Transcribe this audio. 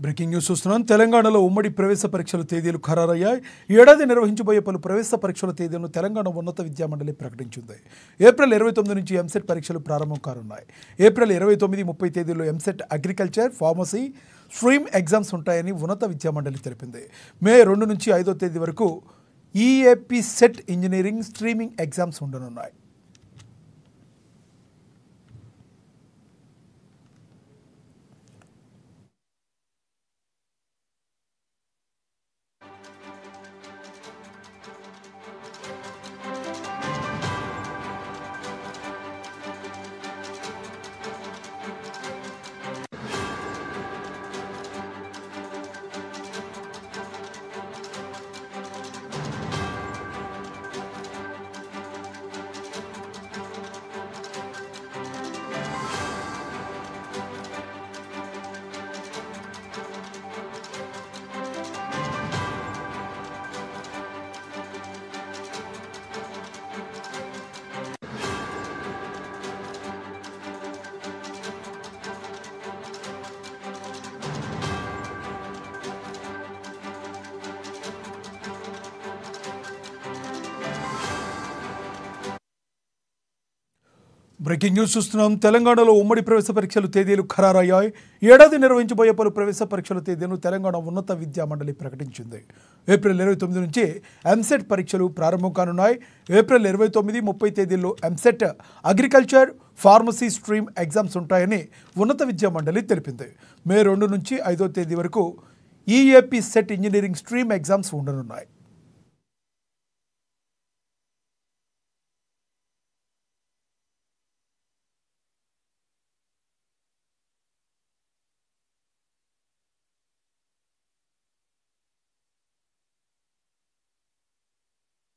Breaking news చూస్తున్నాం. తెలంగాణలో ఉమ్మడి ప్రవేశ పరీక్షల తేదీలు ఖరారయ్యాయి. ఏడాది నిర్వహించబోయే పలు ప్రవేశ పరీక్షల తేదీలను తెలంగాణ ఉన్నత విద్యామండలి ప్రకటించింది. ఏప్రిల్ 29 నుంచి ఎంసెట్ పరీక్షలు ప్రారంభం కానున్నాయి. ఏప్రిల్ 29, 30 తేదీల్లో EAMCET agriculture, pharmacy stream exams ఉంటాయని ఉన్నత విద్యామండలి తెలిపింది. మే 2 నుంచి 5వ తేదీ వరకు EAPCET engineering streaming exams ఉండనున్నాయి. బ్రేకింగ్ న్యూస్ చూస్తున్నాం. తెలంగాణలో ఉమ్మడి ప్రవేశ పరీక్షల తేదీలు ఖరారయ్యాయి. ఏడాది నిర్వహించబోయే పలు ప్రవేశ పరీక్షల తేదీలను తెలంగాణ ఉన్నత విద్యామండలి ప్రకటించింది. ఏప్రిల్ 29 నుంచి ఎంసెట్ పరీక్షలు ప్రారంభం కానున్నాయి. ఏప్రిల్ 29, 30 తేదీల్లో EAMCET agriculture, pharmacy stream exams ఉంటాయని ఉన్నత విద్యామండలి తెలిపింది. మే 2 నుంచి 5వ తేదీ వరకు EAPCET engineering stream exams ఉండనున్నాయి.